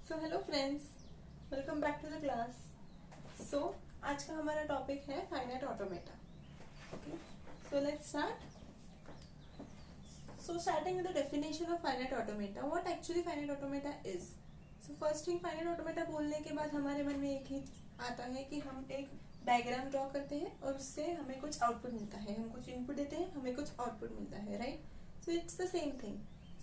So hello friends, welcome back to the class. So आज का हमारा टॉपिक है finite automata. Okay, so let's start. So starting with the definition of finite automata, what actually finite automata is. So first thing, finite automata बोलने के बाद हमारे मन में एक ही आता है कि हम एक डायग्राम ड्रॉ करते हैं और उससे हमें कुछ आउटपुट मिलता है। हम कुछ इनपुट देते हैं, हमें कुछ आउटपुट मिलता है, right. So it's the same thing.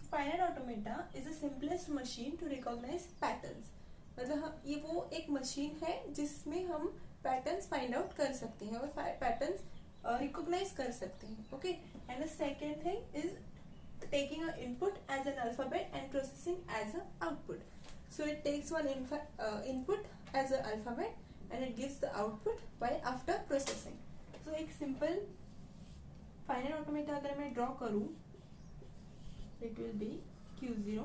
Finite automata is the simplest machine to recognize patterns. मतलब ये वो एक मशीन है जिसमें हम पैटर्न्स फाइंड आउट कर सकते हैं और पैटर्न्स रिकॉग्नाइज कर सकते हैं। Okay, and the second thing is taking an input as an alphabet and processing as an output. So it takes one input as an alphabet and it gives the output by after processing. So एक simple finite automata अगर मैं draw करूं, it will be Q0,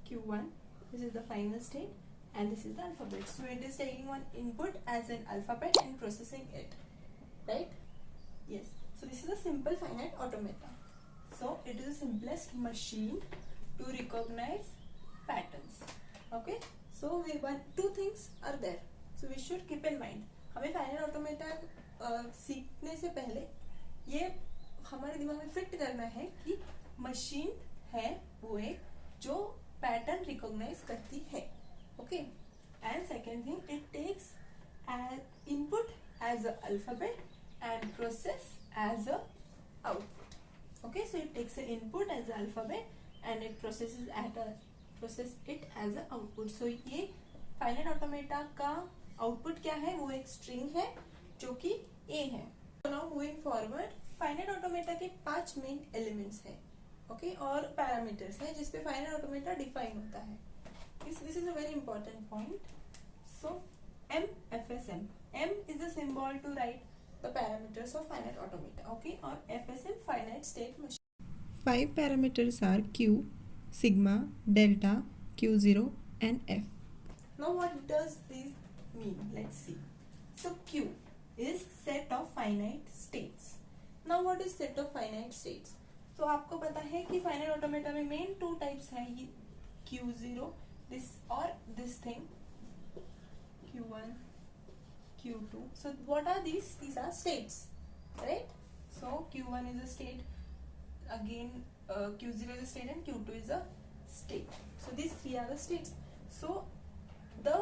Q1. This is the final state and this is the alphabet. So it is taking one input as an alphabet and processing it, right? Yes. So this is a simple finite automata. So it is the simplest machine to recognize patterns. Okay. So we want two things are there. So we should keep in mind. हमें finite automata सीखने से पहले ये हमारे दिमाग में fit करना है कि मशीन है वो एक जो पैटर्न रिकॉग्नाइज करती है। Okay, and second thing, it takes input as a alphabet and process as a output. Okay, so it takes an input as an alphabet and it process it as a output. So ये finite automata का output क्या है, वो एक string है जो कि A है। So now moving forward, finite automata के 5 मेन एलिमेंट्स है, ओके, और पैरामीटर्स है जिसपे फाइनाइट ऑटोमेटा डिफाइन होता है। This is a very important point. So MFSM, M is the symbol to write the parameters of finite automata, okay, or FSM, finite state machine. 5 parameters are Q, sigma, delta, Q0 and F. Now what does these mean? Let's see. So Q is set of finite states. Now what is set of finite states? तो आपको पता है कि finite automata में main 2 types है, ये Q0 this और this thing, Q1, Q2. So what are these? These are states, right? So Q1 is a state, again Q0 is a state and Q2 is a state. So these 3 are the states. So the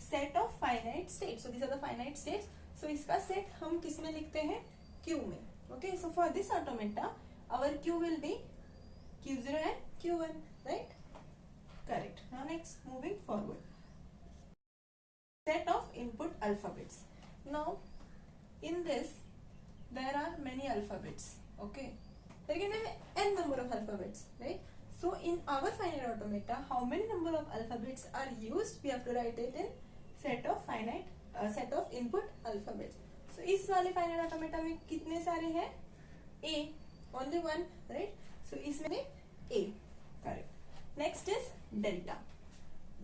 set of finite states. So these are the finite states. So इसका set हम किस में लिखते हैं? Q में. Okay. So for this automata, our Q will be Q0 and Q1, right? Correct. Now next, moving forward. Set of input alphabets. Now in this there are many alphabets, okay, there can be n number of alphabets, right? So in our finite automata, how many number of alphabets are used, we have to write it in set of input alphabets. So इस वाले finite automata में कितने सारे हैं? A, only one, right? So इसमें A, correct. Next is delta.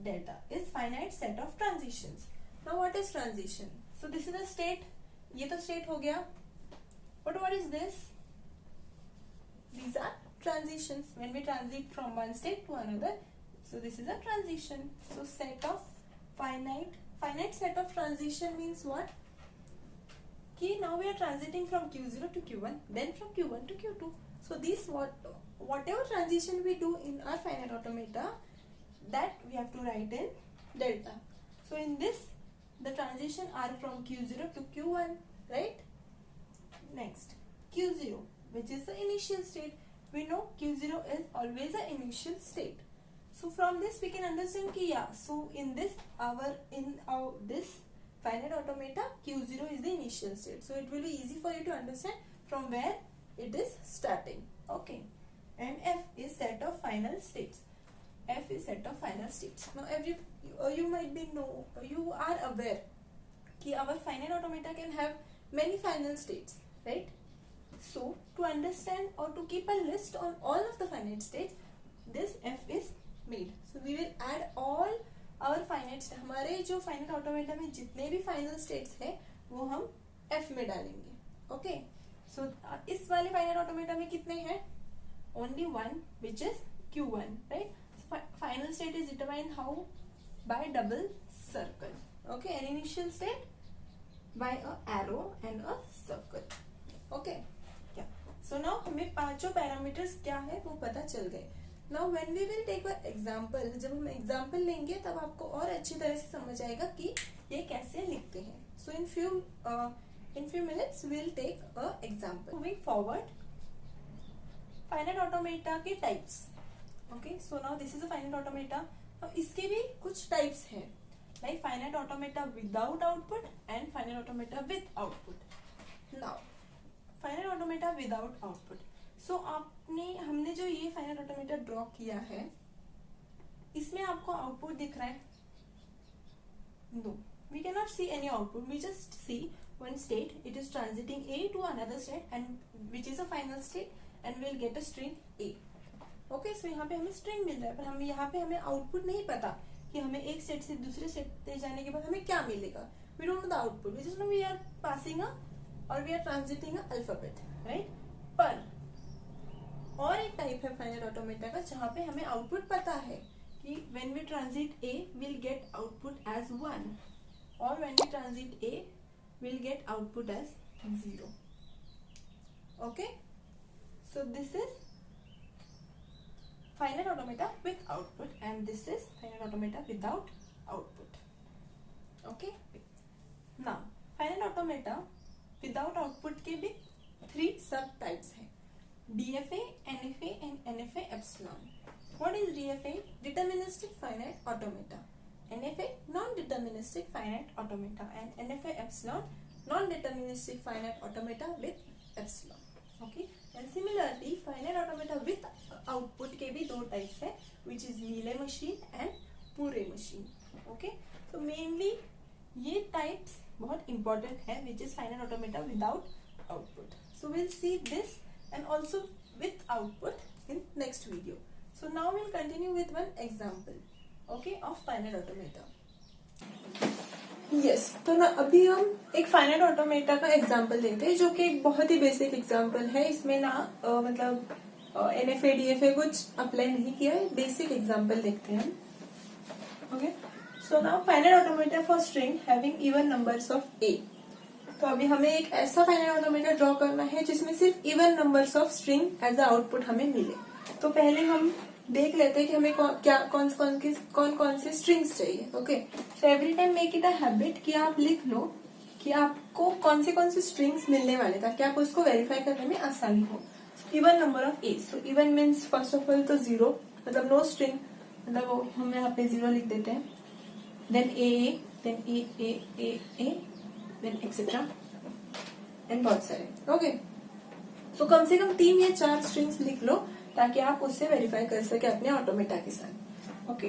Delta is finite set of transitions. Now what is transition? So this is a state. ये तो state हो गया. But what is this? These are transitions. When we transit from one state to another, so this is a transition. So set of finite set of transition means what? कि now we are transiting from Q0 to Q1, then from Q1 to Q2. So this whatever transition we do in our finite automata, that we have to write in delta. So in this, the transition are from Q0 to Q1, right? Next, Q0, which is the initial state. We know Q0 is always an initial state. So from this we can understand कि yeah, so in this this finite automata, Q0 is the initial state. So it will be easy for you to understand from where it is starting. Okay, and F is set of final states. F is set of final states. Now you might be you are aware कि our finite automata can have many final states, right? So to understand or to keep a list on all of the finite states, this F is made. So we will add all our finite states. हमारे जो finite automata में जितने भी final states है वो हम F में डालेंगे. Okay. So इस वाले finite automata में कितने हैं? Only one, which is Q1, right? final state is determined how? By double circle. Okay, an initial state by a arrow and a circle. Okay, yeah. So now हमें पांचों parameters क्या है वो पता चल गए. Now when we will take an example, जब हम एग्जाम्पल लेंगे तब आपको और अच्छी तरह से समझ आएगा कि ये कैसे लिखते हैं. So in few minutes we'll take a example. Moving forward, finite automata के types. Okay, so now this is a finite automata. अब इसके भी कुछ types हैं, like finite automata without output and finite automata with output. Now finite automata without output. So हमने जो ये finite automata draw किया है, इसमें आपको आउटपुट दिख रहा है? No, we cannot see any output. We just see one state. It is transiting A to another state, and which is a final state, and we'll get a string A. Okay, so यहाँ पे हमें string मिल रहा है, पर हम यहाँ पे हमें आउटपुट नहीं पता कि हमें एक स्टेट से दूसरे स्टेट पे जाने के बाद हमें क्या मिलेगा. We don't know the output. We just know we are passing or we are transiting a alphabet, right? पर और एक टाइप है फाइनाइट ऑटोमेटा का जहाँ पे हमें आउटपुट पता है कि when we transit A we'll get output as 1 or when we transit A we'll get output as 0. Okay, so this is finite automata with output and this is finite automata without output. Okay, now finite automata without output के भी 3 सब types हैं, DFA, NFA and NFA epsilon. What is DFA? Deterministic finite automata. NFA, non-deterministic finite automata, and NFA epsilon, non-deterministic finite automata with epsilon. Okay, and similarly finite automata with output के भी 2 types है, which is Mealy machine and Poore machine. Okay, so mainly ये types बहुत important है, which is finite automata without output. So we'll see this and also with output in next video. So now we'll continue with one example, okay, of finite automata. Yes, तो ना अभी हम एक finite automata का example लेते हैं जो कि एक बहुत ही बेसिक एग्जांपल है. इसमें ना मतलब NFA DFA कुछ अप्लाई नहीं किया है, बेसिक एग्जांपल देखते हैं. Okay, so now finite automata for string having even numbers of A. तो अभी हमें एक ऐसा फाइनाइट ऑटोमेटा ड्रॉ करना है जिसमें सिर्फ even numbers of string as a output हमें मिले. तो पहले हम देख लेते हैं कि हमें कौन कौन से स्ट्रिंग्स चाहिए. Okay, so every time make it a habit कि आप लिख लो कि आपको कौन से स्ट्रिंग्स मिलने वाले ताकि आप उसको वेरीफाई करने में आसानी हो. Even number of A, so even means first of all तो 0, मतलब नो स्ट्रिंग, मतलब हम यहाँ पे 0 लिख देते हैं. Then A, then A, then etcetera and बहुत सारे. ओके, सो कम से कम 3 या 4 स्ट्रिंग्स लिख लो ताकि आप उससे वेरीफाई कर सके अपने ऑटोमेटा के साथ. Okay,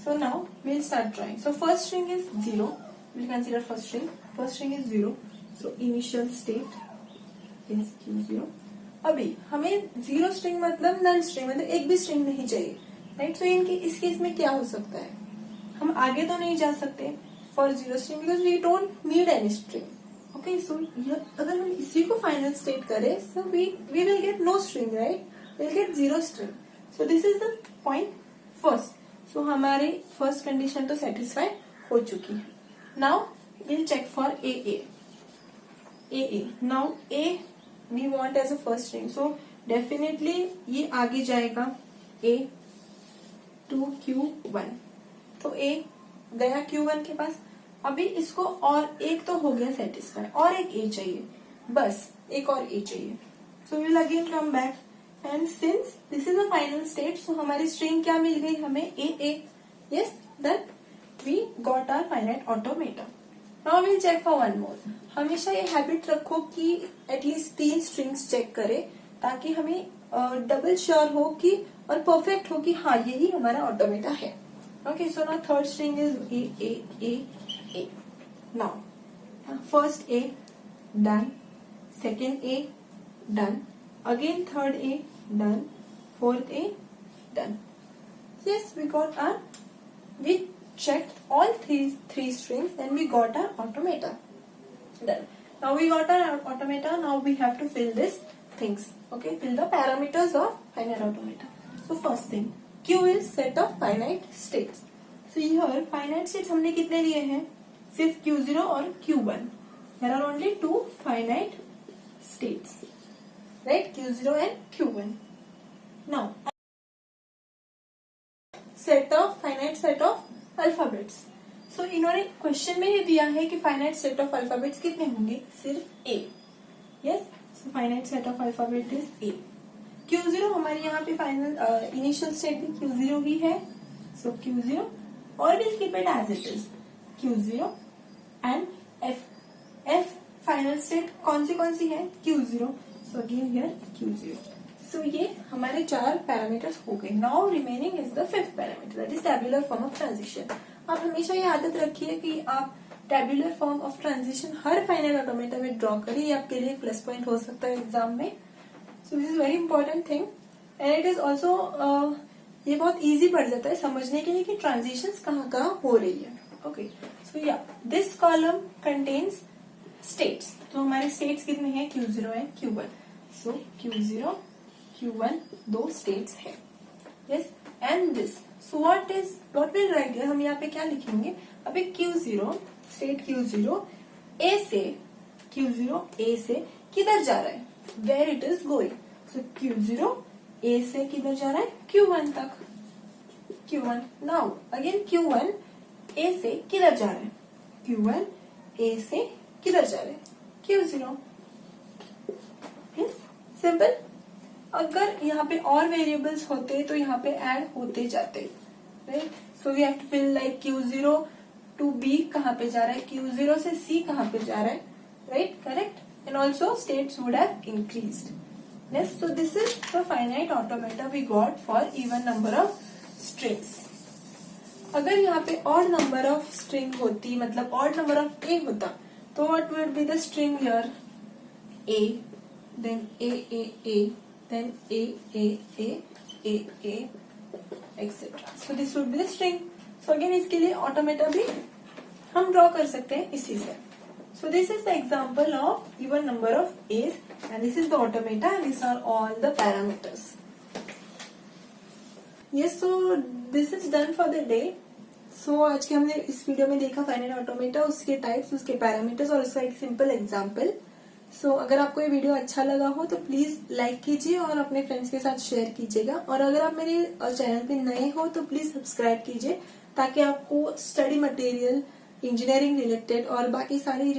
so now we'll start drawing. So first string is 0. We'll consider first string. First string is 0. So initial state is Q0. अभी हमें 0 string मतलब null string, मतलब एक भी string नहीं चाहिए, राइट. So इस केस में क्या हो सकता है, हम आगे तो नहीं जा सकते for 0 string because we don't need any string. Okay, so अगर हम इसी को फाइनल स्टेट करें so we will get no string, right? We'll get 0 string. So this is the point first. So हमारे first condition तो satisfy हो चुकी है. Now we'll check for AA. Now A we want as a first string. So definitely ये आगे जाएगा A to Q1. तो A गया Q1 के पास. अभी इसको और एक तो हो गया सेटिस्फाई, और एक A चाहिए, बस एक और A चाहिए. So we'll again come back. And since this is a final state, so हमारी string क्या मिल गई हमें? A. Yes, then we got our finite automata. Now we'll check for one more. हमेशा ये हैबिट रखो कि एटलीस्ट 3 स्ट्रिंग्स चेक करें ताकि हमें डबल श्योर हो कि और परफेक्ट हो कि हाँ यही हमारा ऑटोमेटा है. Okay, so now third string is A. Now first A done, second A done, again third A done, fourth A done. Yes, we checked all three strings and we got our automata. Done. Now we got our automata. Now we have to fill these things. Okay, fill the parameters of finite automata. So first thing, Q is set of finite states. So here finite states हमने कितने लिए हैं? सिर्फ Q0 और Q1. There are only two finite states, right? Q0 and Q1. Now finite set of alphabets. So इन्होंने question में ही दिया है कि finite set of alphabets कितने होंगे? सिर्फ A. Yes. So finite set of alphabet is A. Q0 हमारे यहाँ पे फाइनल इनिशियल स्टेट भी Q0 ही है. So Q0 और we'll keep it as it is. Q0 and F final state कौन सी है? Q0. So again here Q0. So ये हमारे 4 पैरामीटर्स हो गए. Now remaining is the 5th parameter, that is tabular form of transition. आप हमेशा ये आदत रखिए कि आप tabular form of transition her final automata में ड्रॉ करिए. आपके लिए प्लस पॉइंट हो सकता है एग्जाम में. सो this is very important thing and it is also ये बहुत इजी पड़ जाता है समझने के लिए कि ट्रांजिशंस कहाँ हो रही है. ओके, सो या दिस कॉलम कंटेन्स स्टेट्स. तो हमारे स्टेट्स कितने हैं? Q0 and Q1. So Q0 Q1 दो स्टेट्स है. Yes, and this. So what will write here? हम यहाँ पे क्या लिखेंगे? अभी Q0 स्टेट Q0 A से किधर जा रहा है? Where it is going. So Q0 A से किधर जा रहा है? Q1 तक. Q1. Now again Q1 A से किधर जा रहा है? Q1 A से किधर जा रहा है? Q0. Yes, simple. अगर यहाँ पे और वेरिएबल्स होते तो यहाँ पे ऐड होते जाते. Right, so we have to fill like Q0 to B कहाँ पे जा रहा है? Q0 से C कहाँ पे जा रहा है? Right, correct. And also states would have increased. Yes, so this is the finite automata we got for even number of strings. अगर यहाँ पे ऑड नंबर ऑफ स्ट्रिंग होती, मतलब ऑड नंबर ऑफ A होता, तो what would be the string here? A, then A, then A, etc. So this would be the string. So again इसके लिए automata भी हम ड्रॉ कर सकते हैं इसी से. So this is the example of even number of A's and this is the automata and these are all the parameters. Yes, so this is done for the day. So आज के हमने इस video में देखा finite automata, उसके types, उसके parameters और उसका एक सिंपल एग्जाम्पल. सो अगर आपको ये वीडियो अच्छा लगा हो तो प्लीज लाइक कीजिए और अपने फ्रेंड्स के साथ शेयर कीजिएगा. और अगर आप मेरे चैनल पे नए हो तो प्लीज सब्सक्राइब कीजिए ताकि आपको स्टडी मटेरियल, इंजीनियरिंग रिलेटेड और बाकी सारी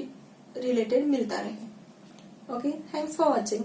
रिलेटेड मिलता रहे. Okay, thanks for watching.